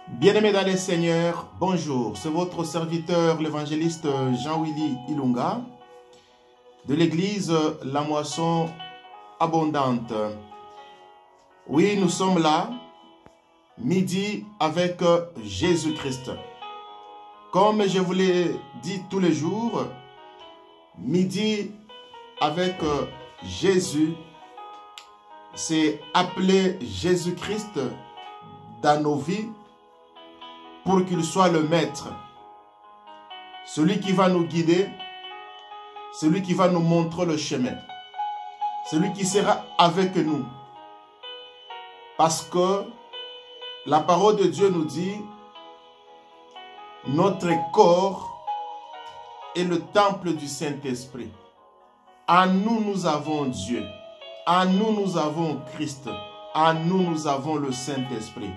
Bien-aimés dans les Seigneurs, bonjour. C'est votre serviteur, l'évangéliste Jean-Willy Ilunga, de l'église La Moisson Abondante. Oui, nous sommes là, midi avec Jésus-Christ. Comme je vous l'ai dit tous les jours, midi avec Jésus, c'est appeler Jésus-Christ dans nos vies pour qu'il soit le maître, celui qui va nous guider, celui qui va nous montrer le chemin, celui qui sera avec nous. Parce que la parole de Dieu nous dit, notre corps est le temple du Saint-Esprit. En nous, nous avons Dieu. En nous, nous avons Christ. En nous, nous avons le Saint-Esprit.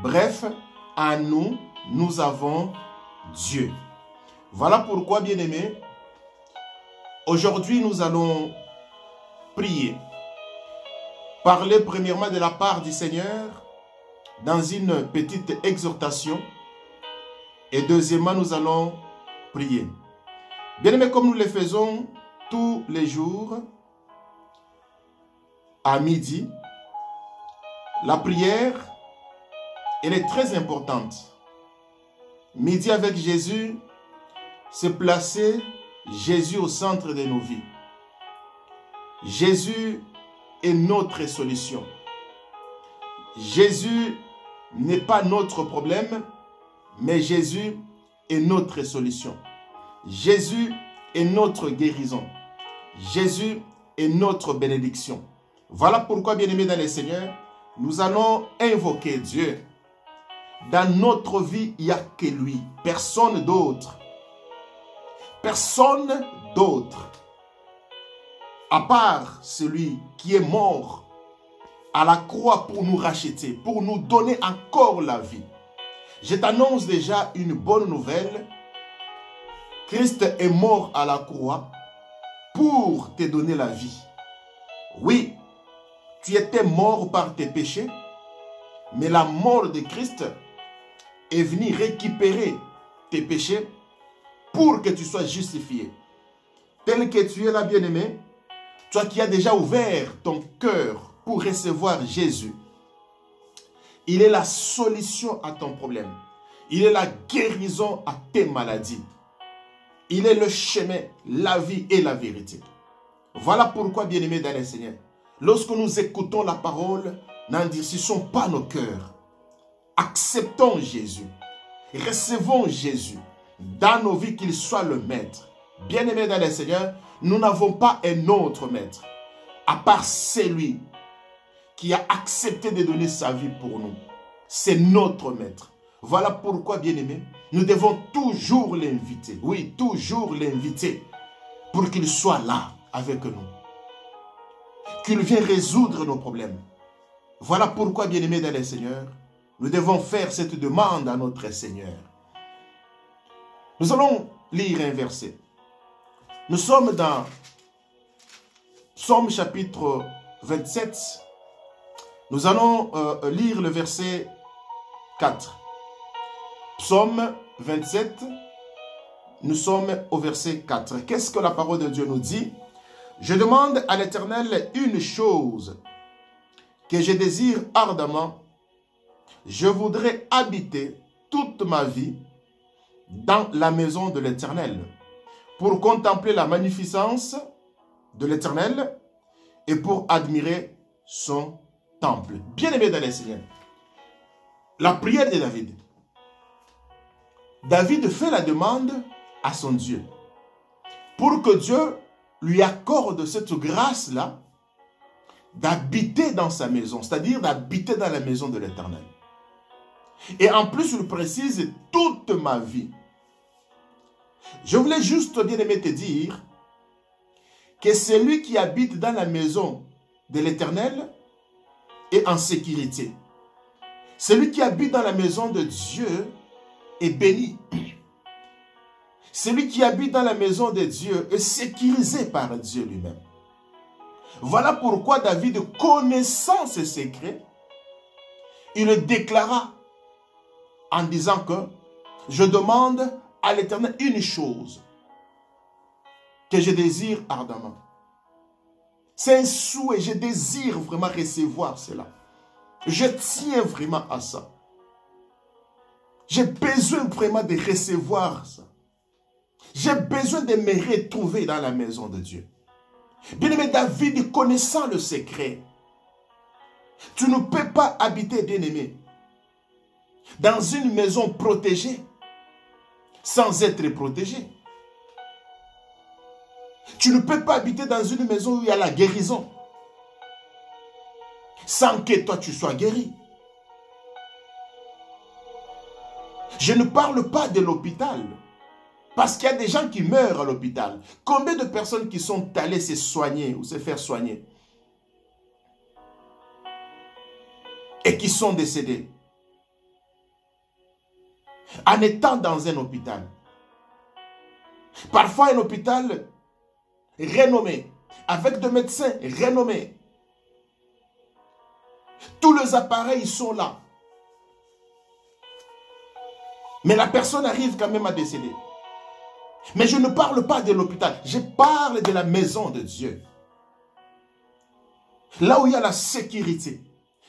Bref, en nous, nous avons Dieu. Voilà pourquoi, bien-aimés, aujourd'hui, nous allons prier. Parler premièrement de la part du Seigneur dans une petite exhortation. Et deuxièmement, nous allons prier. Bien-aimés, comme nous le faisons tous les jours, à midi, la prière, elle est très importante. Midi avec Jésus, c'est placer Jésus au centre de nos vies. Jésus est notre solution. Jésus n'est pas notre problème, mais Jésus est notre solution. Jésus est notre guérison. Jésus est notre bénédiction. Voilà pourquoi, bien-aimés dans les Seigneurs, nous allons invoquer Dieu. Dans notre vie, il n'y a que lui. Personne d'autre. Personne d'autre. À part celui qui est mort à la croix pour nous racheter, pour nous donner encore la vie. Je t'annonce déjà une bonne nouvelle. Christ est mort à la croix pour te donner la vie. Oui, tu étais mort par tes péchés, mais la mort de Christ est venue récupérer tes péchés pour que tu sois justifié. Tel que tu es là, bien-aimé, toi qui as déjà ouvert ton cœur pour recevoir Jésus, il est la solution à ton problème. Il est la guérison à tes maladies. Il est le chemin, la vie et la vérité. Voilà pourquoi, bien-aimés dans le Seigneur, lorsque nous écoutons la parole, n'endurcissons pas nos cœurs. Acceptons Jésus. Recevons Jésus dans nos vies, qu'il soit le maître. Bien-aimés dans le Seigneur, nous n'avons pas un autre maître, à part celui qui a accepté de donner sa vie pour nous. C'est notre maître. Voilà pourquoi, bien-aimés, nous devons toujours l'inviter. Oui, toujours l'inviter pour qu'il soit là avec nous. Qu'il vienne résoudre nos problèmes. Voilà pourquoi, bien-aimés dans le Seigneur, nous devons faire cette demande à notre Seigneur. Nous allons lire un verset. Nous sommes dans Psaume chapitre 27. Nous allons lire le verset 4. Psaume 27, nous sommes au verset 4. Qu'est-ce que la parole de Dieu nous dit? Je demande à l'Éternel une chose que je désire ardemment. Je voudrais habiter toute ma vie dans la maison de l'Éternel pour contempler la magnificence de l'Éternel et pour admirer son temple. Bien-aimé dans les Seigneurs, la prière de David. David fait la demande à son Dieu pour que Dieu lui accorde cette grâce-là d'habiter dans sa maison, c'est-à-dire d'habiter dans la maison de l'Éternel. Et en plus, il précise toute ma vie. Je voulais juste, bien-aimé, te dire que celui qui habite dans la maison de l'Éternel est en sécurité. Celui qui habite dans la maison de Dieu est béni. Celui qui habite dans la maison de Dieu est sécurisé par Dieu lui-même. Voilà pourquoi David, connaissant ses secrets, il déclara en disant que je demande à l'Éternel une chose que je désire ardemment. C'est un souhait, je désire vraiment recevoir cela. Je tiens vraiment à ça. J'ai besoin vraiment de recevoir ça. J'ai besoin de me retrouver dans la maison de Dieu. Bien-aimé David, connaissant le secret, tu ne peux pas habiter, bien-aimé, dans une maison protégée sans être protégé. Tu ne peux pas habiter dans une maison où il y a la guérison sans que toi tu sois guéri. Je ne parle pas de l'hôpital parce qu'il y a des gens qui meurent à l'hôpital. Combien de personnes qui sont allées se soigner ou se faire soigner et qui sont décédées en étant dans un hôpital. Parfois un hôpital renommé, avec des médecins renommés. Tous les appareils sont là. Mais la personne arrive quand même à décéder. Mais je ne parle pas de l'hôpital, je parle de la maison de Dieu. Là où il y a la sécurité,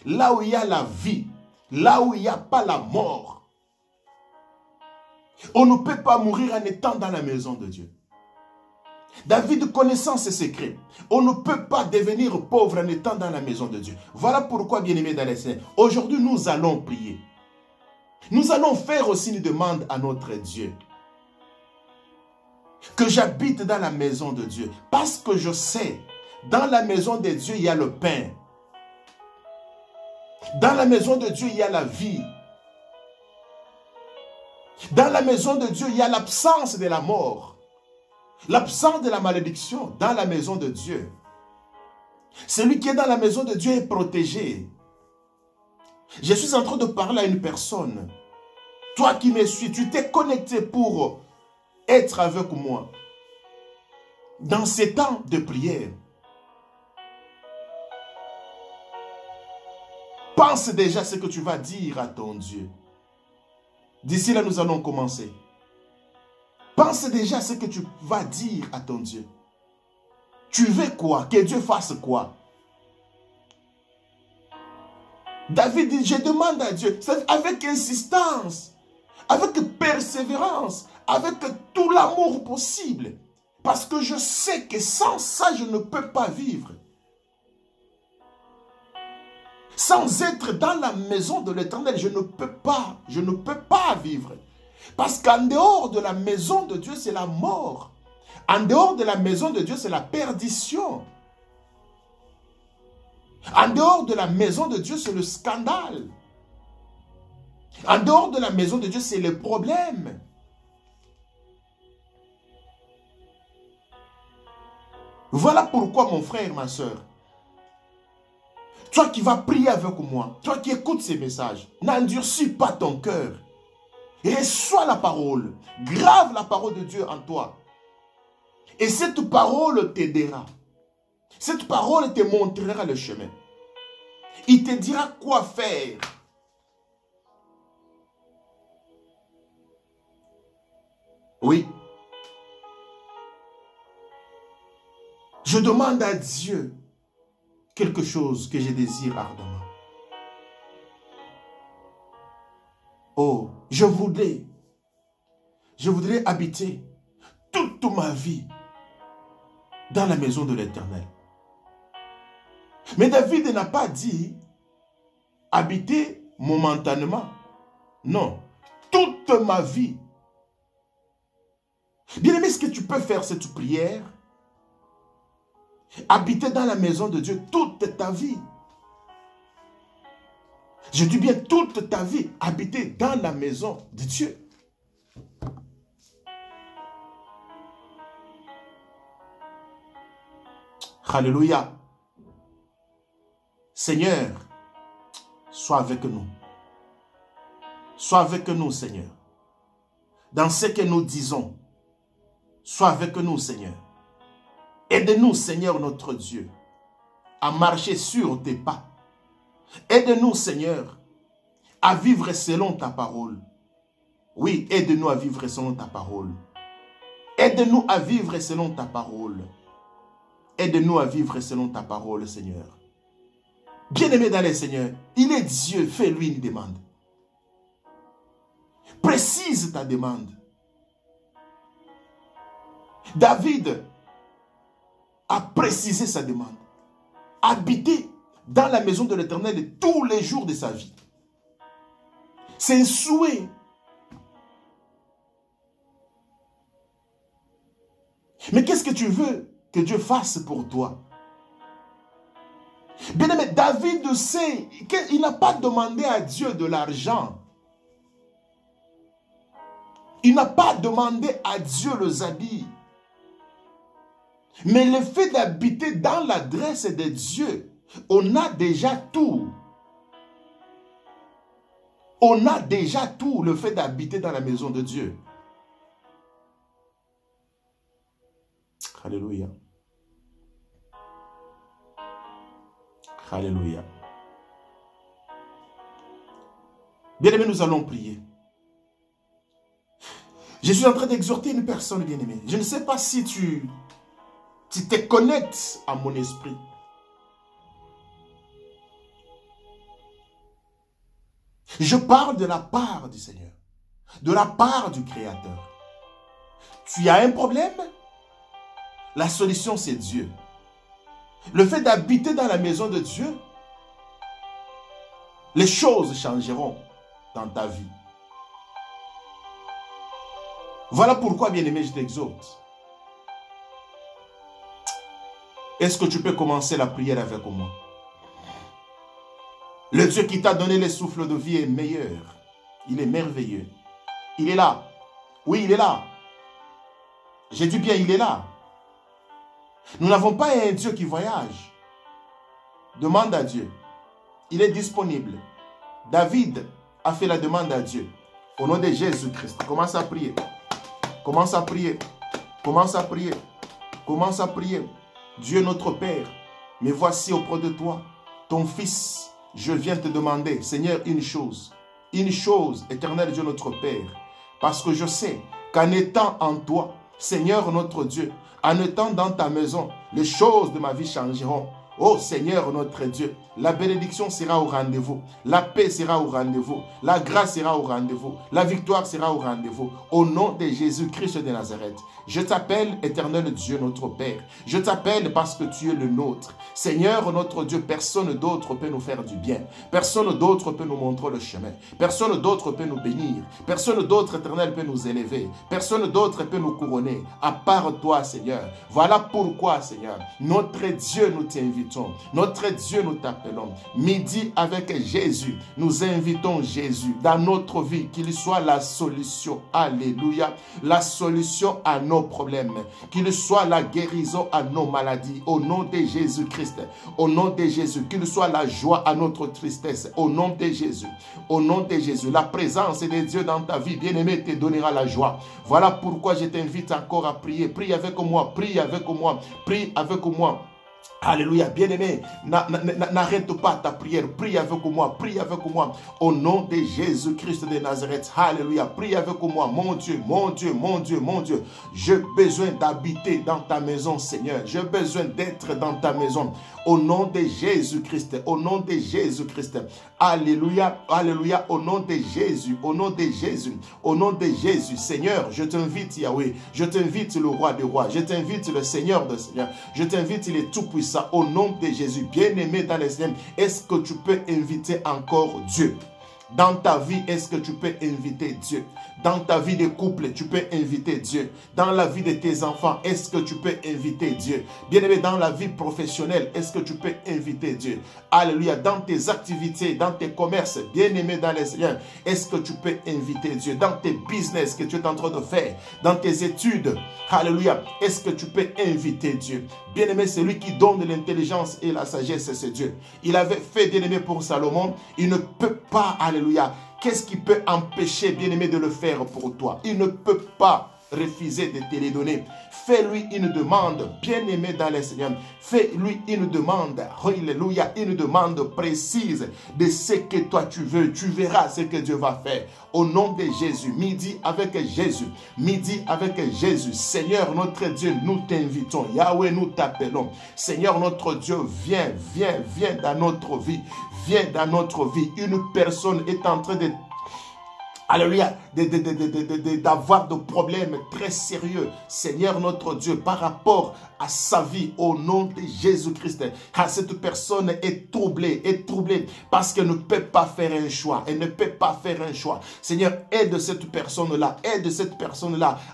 là où il y a la vie, là où il n'y a pas la mort. On ne peut pas mourir en étant dans la maison de Dieu. David connaissant ses secrets, on ne peut pas devenir pauvre en étant dans la maison de Dieu. Voilà pourquoi, bien-aimés dans les Seigneur, aujourd'hui nous allons prier. Nous allons faire aussi une demande à notre Dieu. Que j'habite dans la maison de Dieu. Parce que je sais, dans la maison de Dieu, il y a le pain. Dans la maison de Dieu, il y a la vie. Dans la maison de Dieu, il y a l'absence de la mort. L'absence de la malédiction dans la maison de Dieu. Celui qui est dans la maison de Dieu est protégé. Je suis en train de parler à une personne. Toi qui me suis, tu t'es connecté pour être avec moi. Dans ces temps de prière. Pense déjà ce que tu vas dire à ton Dieu. D'ici là, nous allons commencer. Pense déjà ce que tu vas dire à ton Dieu. Tu veux quoi? Que Dieu fasse quoi? David dit, je demande à Dieu, avec insistance, avec persévérance, avec tout l'amour possible. Parce que je sais que sans ça, je ne peux pas vivre. Sans être dans la maison de l'Éternel, je ne peux pas vivre. Parce qu'en dehors de la maison de Dieu, c'est la mort. En dehors de la maison de Dieu, c'est la perdition. En dehors de la maison de Dieu, c'est le scandale. En dehors de la maison de Dieu, c'est le problème. Voilà pourquoi, mon frère, ma soeur, toi qui vas prier avec moi, toi qui écoutes ces messages, n'endurcis pas ton cœur. Reçois la parole, grave la parole de Dieu en toi. Et cette parole t'aidera. Cette parole te montrera le chemin. Il te dira quoi faire. Oui. Je demande à Dieu quelque chose que je désire ardemment. Oh, je voudrais habiter toute ma vie dans la maison de l'Éternel. Mais David n'a pas dit habiter momentanément. Non, toute ma vie. Bien-aimé, est-ce que tu peux faire cette prière? Habiter dans la maison de Dieu toute ta vie. Je dis bien toute ta vie, habiter dans la maison de Dieu. Alléluia. Seigneur, sois avec nous. Sois avec nous, Seigneur. Dans ce que nous disons, sois avec nous, Seigneur. Aide-nous, Seigneur notre Dieu, à marcher sur tes pas. Aide-nous, Seigneur, à vivre selon ta parole. Oui, aide-nous à vivre selon ta parole. Aide-nous à vivre selon ta parole. Aide-nous à vivre selon ta parole, Seigneur. Bien-aimé dans le Seigneur, il est Dieu, fais-lui une demande. Précise ta demande. David a précisé sa demande. Habiter dans la maison de l'Éternel tous les jours de sa vie. C'est un souhait. Mais qu'est-ce que tu veux que Dieu fasse pour toi? Bien-aimé, David sait qu'il n'a pas demandé à Dieu de l'argent. Il n'a pas demandé à Dieu les habits. Mais le fait d'habiter dans l'adresse de Dieu, on a déjà tout. On a déjà tout, le fait d'habiter dans la maison de Dieu. Alléluia. Alléluia. Bien-aimé, nous allons prier. Je suis en train d'exhorter une personne, bien-aimée. Je ne sais pas si tu te connectes à mon esprit. Je parle de la part du Seigneur, de la part du Créateur. Tu as un problème? La solution, c'est Dieu. Le fait d'habiter dans la maison de Dieu, les choses changeront dans ta vie. Voilà pourquoi, bien-aimé, je t'exhorte. Est-ce que tu peux commencer la prière avec moi? Le Dieu qui t'a donné le souffle de vie est meilleur. Il est merveilleux. Il est là. Oui, il est là. J'ai dit bien, il est là. Nous n'avons pas un Dieu qui voyage. Demande à Dieu. Il est disponible. David a fait la demande à Dieu. Au nom de Jésus-Christ. Commence à prier. Commence à prier. Commence à prier. Commence à prier. Dieu notre Père, me voici auprès de toi, ton Fils. Je viens te demander, Seigneur, une chose, éternel Dieu notre Père, parce que je sais qu'en étant en toi, Seigneur notre Dieu, en étant dans ta maison, les choses de ma vie changeront. Oh Seigneur notre Dieu, la bénédiction sera au rendez-vous, la paix sera au rendez-vous, la grâce sera au rendez-vous, la victoire sera au rendez-vous. Au nom de Jésus-Christ de Nazareth, je t'appelle éternel Dieu notre Père. Je t'appelle parce que tu es le nôtre. Seigneur notre Dieu, personne d'autre peut nous faire du bien. Personne d'autre peut nous montrer le chemin. Personne d'autre peut nous bénir. Personne d'autre, éternel, peut nous élever. Personne d'autre peut nous couronner, à part toi, Seigneur. Voilà pourquoi, Seigneur, notre Dieu, nous t'invitons. Notre Dieu, nous t'appelons. Midi avec Jésus, nous invitons Jésus dans notre vie, qu'il soit la solution. Alléluia. La solution à nos problèmes. Qu'il soit la guérison à nos maladies. Au nom de Jésus-Christ. Au nom de Jésus. Qu'il soit la joie à notre tristesse. Au nom de Jésus. Au nom de Jésus. La présence de Dieu dans ta vie, bien-aimé, te donnera la joie. Voilà pourquoi je t'invite encore à prier. Prie avec moi. Prie avec moi. Prie avec moi. Alléluia, bien-aimé, n'arrête pas ta prière, prie avec moi, au nom de Jésus-Christ de Nazareth. Alléluia, prie avec moi, mon Dieu, mon Dieu, mon Dieu, mon Dieu. J'ai besoin d'habiter dans ta maison, Seigneur. J'ai besoin d'être dans ta maison. Au nom de Jésus-Christ, au nom de Jésus-Christ. Alléluia, alléluia, au nom de Jésus, au nom de Jésus, au nom de Jésus. Seigneur, je t'invite, Yahweh, je t'invite le roi des rois, je t'invite le Seigneur des seigneurs, je t'invite les tout-puissants. Au nom de Jésus, bien-aimé dans les Seigneurs, est-ce que tu peux inviter encore Dieu? Dans ta vie, est-ce que tu peux inviter Dieu? Dans ta vie de couple, tu peux inviter Dieu. Dans la vie de tes enfants, est-ce que tu peux inviter Dieu? Bien-aimé, dans la vie professionnelle, est-ce que tu peux inviter Dieu? Alléluia. Dans tes activités, dans tes commerces, bien-aimé dans les Seigneurs, est-ce que tu peux inviter Dieu? Dans tes business que tu es en train de faire, dans tes études, alléluia, est-ce que tu peux inviter Dieu? Bien-aimé, c'est lui qui donne l'intelligence et la sagesse, c'est Dieu. Il avait fait, bien-aimé, pour Salomon, il ne peut pas, alléluia. Qu'est-ce qui peut empêcher, bien-aimé, de le faire pour toi? Il ne peut pas. refusé de te les donner. Fais-lui une demande, bien-aimé dans le Seigneur. Fais-lui une demande, alléluia, une demande précise de ce que toi tu veux. Tu verras ce que Dieu va faire. Au nom de Jésus, midi avec Jésus, midi avec Jésus. Seigneur notre Dieu, nous t'invitons. Yahweh, nous t'appelons. Seigneur notre Dieu, viens, viens, viens dans notre vie. Viens dans notre vie. Une personne est en train de... Alléluia, d'avoir des problèmes très sérieux, Seigneur notre Dieu, par rapport à sa vie, au nom de Jésus-Christ. Car cette personne est troublée parce qu'elle ne peut pas faire un choix. Elle ne peut pas faire un choix. Seigneur, aide cette personne-là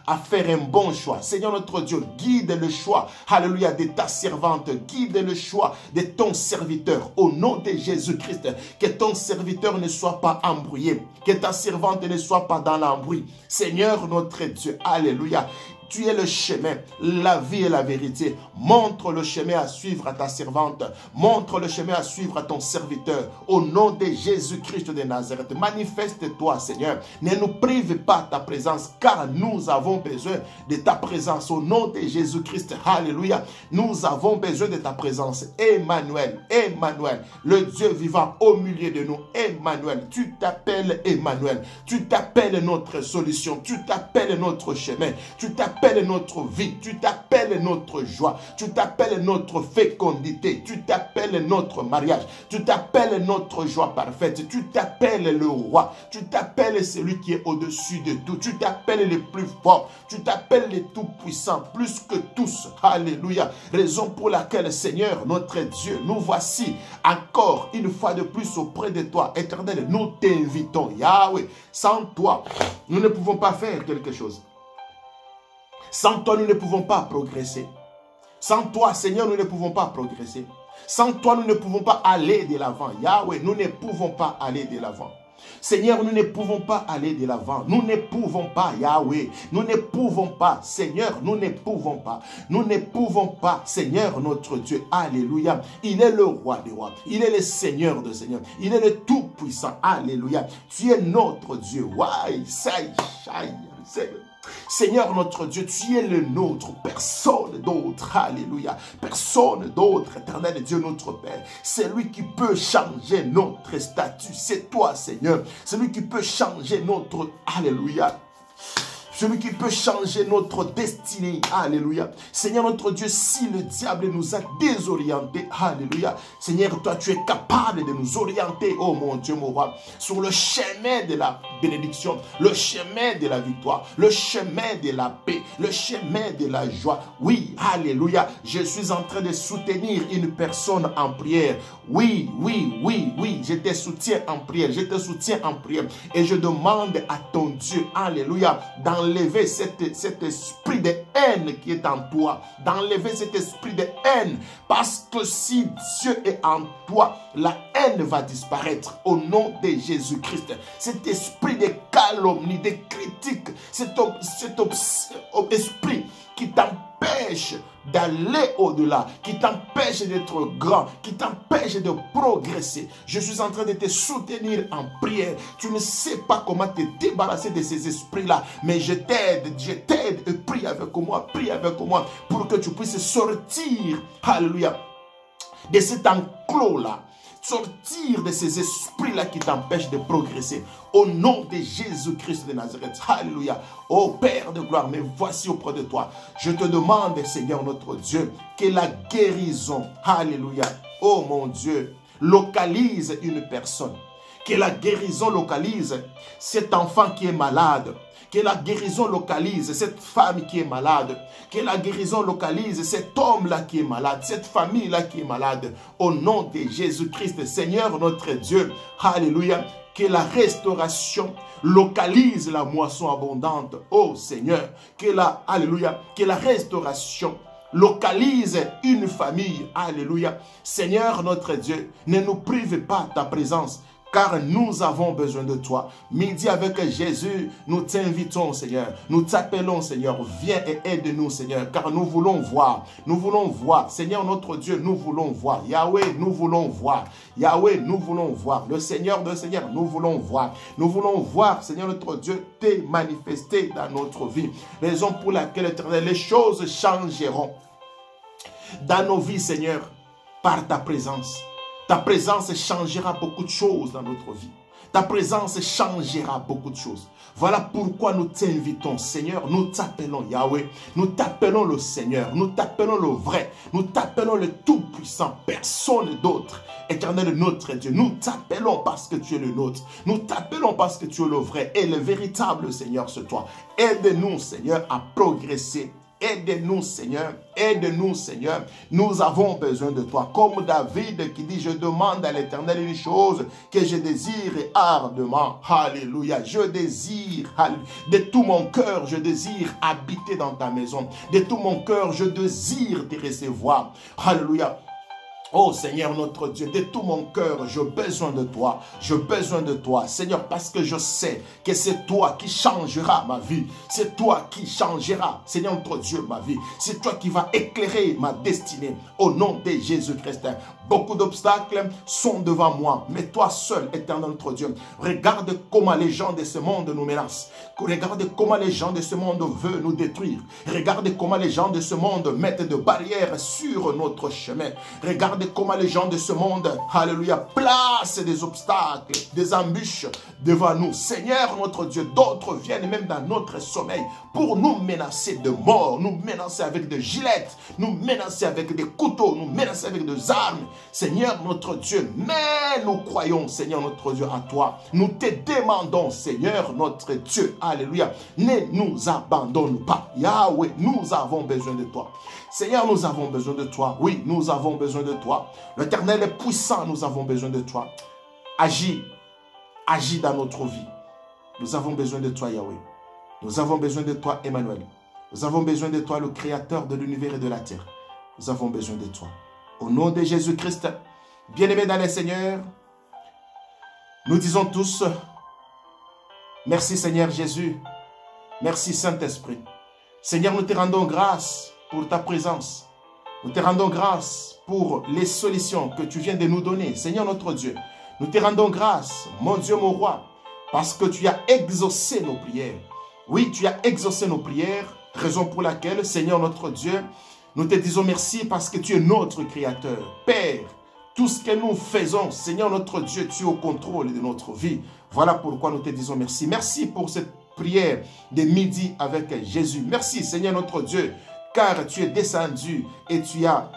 à faire un bon choix. Seigneur notre Dieu, guide le choix, alléluia, de ta servante, guide le choix de ton serviteur, au nom de Jésus-Christ. Que ton serviteur ne soit pas embrouillé, que ta servante ne soit pas dans l'embrouille. Seigneur notre Dieu, alléluia. Tu es le chemin, la vie et la vérité. Montre le chemin à suivre à ta servante. Montre le chemin à suivre à ton serviteur. Au nom de Jésus-Christ de Nazareth, manifeste-toi, Seigneur. Ne nous prive pas de ta présence, car nous avons besoin de ta présence. Au nom de Jésus-Christ, alléluia. Nous avons besoin de ta présence. Emmanuel, Emmanuel, le Dieu vivant au milieu de nous. Emmanuel, tu t'appelles Emmanuel. Tu t'appelles notre solution. Tu t'appelles notre chemin. Tu t'appelles notre vie, tu t'appelles notre joie, tu t'appelles notre fécondité, tu t'appelles notre mariage, tu t'appelles notre joie parfaite, tu t'appelles le roi, tu t'appelles celui qui est au-dessus de tout, tu t'appelles le plus fort, tu t'appelles le tout-puissant, plus que tous. Alléluia. Raison pour laquelle, Seigneur, notre Dieu, nous voici encore une fois de plus auprès de toi, Éternel. Nous t'invitons, Yahweh. Sans toi, nous ne pouvons pas faire quelque chose. Sans toi, nous ne pouvons pas progresser. Sans toi, Seigneur, nous ne pouvons pas progresser. Sans toi, nous ne pouvons pas aller de l'avant. Yahweh, nous ne pouvons pas aller de l'avant. Seigneur, nous ne pouvons pas aller de l'avant. Nous ne pouvons pas, Yahweh. Nous ne pouvons pas, Seigneur, nous ne pouvons pas. Nous ne pouvons pas, Seigneur, notre Dieu. Alléluia. Il est le roi des rois. Il est le Seigneur de Seigneurs. Il est le tout-puissant. Alléluia. Tu es notre Dieu. Seigneur notre Dieu, tu es le nôtre, personne d'autre, alléluia, personne d'autre, éternel Dieu notre Père, c'est lui qui peut changer notre statut, c'est toi Seigneur, c'est lui qui peut changer notre, alléluia, celui qui peut changer notre destinée. Alléluia. Seigneur notre Dieu, si le diable nous a désorientés, alléluia. Seigneur, toi tu es capable de nous orienter, oh mon Dieu, mon roi, sur le chemin de la bénédiction, le chemin de la victoire, le chemin de la paix, le chemin de la joie. Oui, alléluia. Je suis en train de soutenir une personne en prière. Oui, je te soutiens en prière, et je demande à ton Dieu, alléluia, d'enlever cet esprit de haine qui est en toi, d'enlever cet esprit de haine, parce que si Dieu est en toi, la haine va disparaître au nom de Jésus-Christ. Cet esprit de calomnie, de critique, cet esprit qui t'empêche d'aller au-delà, qui t'empêche d'être grand, qui t'empêche de progresser. Je suis en train de te soutenir en prière. Tu ne sais pas comment te débarrasser de ces esprits-là, mais je t'aide, et prie avec moi, pour que tu puisses sortir, alléluia, de cet enclos-là. Sortir de ces esprits-là qui t'empêchent de progresser. Au nom de Jésus-Christ de Nazareth. Alléluia. Ô Père de gloire, mais voici auprès de toi. Je te demande, Seigneur notre Dieu, que la guérison, alléluia, oh mon Dieu, localise une personne. Que la guérison localise cet enfant qui est malade. Que la guérison localise cette femme qui est malade. Que la guérison localise cet homme-là qui est malade. Cette famille-là qui est malade. Au nom de Jésus-Christ, Seigneur notre Dieu. Alléluia. Que la restauration localise la moisson abondante. Oh Seigneur. Alléluia. Que la restauration localise une famille. Alléluia. Seigneur notre Dieu, ne nous prive pas de ta présence. car nous avons besoin de toi. Midi avec Jésus, nous t'invitons, Seigneur. Nous t'appelons, Seigneur. Viens et aide-nous, Seigneur, car nous voulons voir. Nous voulons voir. Seigneur notre Dieu, nous voulons voir. Yahweh, nous voulons voir. Yahweh, nous voulons voir. Le Seigneur de Seigneur, nous voulons voir. Nous voulons voir, Seigneur notre Dieu, t'es manifesté dans notre vie. Raison pour laquelle, Éternel, les choses changeront dans nos vies, Seigneur, par ta présence. Ta présence changera beaucoup de choses dans notre vie. Ta présence changera beaucoup de choses. Voilà pourquoi nous t'invitons, Seigneur. Nous t'appelons Yahweh. Nous t'appelons le Seigneur. Nous t'appelons le vrai. Nous t'appelons le Tout-Puissant. Personne d'autre. Éternel notre Dieu. Nous t'appelons parce que tu es le nôtre. Nous t'appelons parce que tu es le vrai et le véritable Seigneur, c'est toi. Aide-nous, Seigneur, à progresser. Aide-nous, Seigneur. Aide-nous, Seigneur. Nous avons besoin de toi. Comme David qui dit, je demande à l'Éternel une chose que je désire ardemment. Alléluia. Je désire, de tout mon cœur, je désire habiter dans ta maison. De tout mon cœur, je désire te recevoir. Alléluia. Oh Seigneur notre Dieu, de tout mon cœur, j'ai besoin de toi. J'ai besoin de toi, Seigneur, parce que je sais que c'est toi qui changera ma vie. C'est toi qui changera, Seigneur notre Dieu, ma vie. C'est toi qui vas éclairer ma destinée. Au nom de Jésus-Christ. Beaucoup d'obstacles sont devant moi, mais toi seul, éternel notre Dieu, regarde comment les gens de ce monde nous menacent. Regarde comment les gens de ce monde veulent nous détruire. Regarde comment les gens de ce monde mettent des barrières sur notre chemin. Regarde comment les gens de ce monde, alléluia, placent des obstacles, des embûches devant nous. Seigneur notre Dieu, d'autres viennent même dans notre sommeil pour nous menacer de mort, nous menacer avec des gilettes, nous menacer avec des couteaux, nous menacer avec des armes. Seigneur notre Dieu, mais nous croyons, Seigneur notre Dieu, à toi. Nous te demandons, Seigneur notre Dieu, alléluia, ne nous abandonne pas. Yahweh, nous avons besoin de toi. Seigneur, nous avons besoin de toi. Oui, nous avons besoin de toi. L'Éternel est puissant, nous avons besoin de toi. Agis, agis dans notre vie. Nous avons besoin de toi, Yahweh. Nous avons besoin de toi, Emmanuel. Nous avons besoin de toi, le Créateur de l'univers et de la terre. Nous avons besoin de toi. Au nom de Jésus-Christ, bien-aimés dans les Seigneurs, nous disons tous, merci Seigneur Jésus, merci Saint-Esprit. Seigneur, nous te rendons grâce pour ta présence. Nous te rendons grâce pour les solutions que tu viens de nous donner. Seigneur notre Dieu, nous te rendons grâce, mon Dieu, mon roi, parce que tu as exaucé nos prières. Oui, tu as exaucé nos prières, raison pour laquelle, Seigneur notre Dieu, nous te disons merci parce que tu es notre Créateur. Père, tout ce que nous faisons, Seigneur notre Dieu, tu es au contrôle de notre vie. Voilà pourquoi nous te disons merci. Merci pour cette prière de midi avec Jésus. Merci Seigneur notre Dieu, car tu es descendu et tu as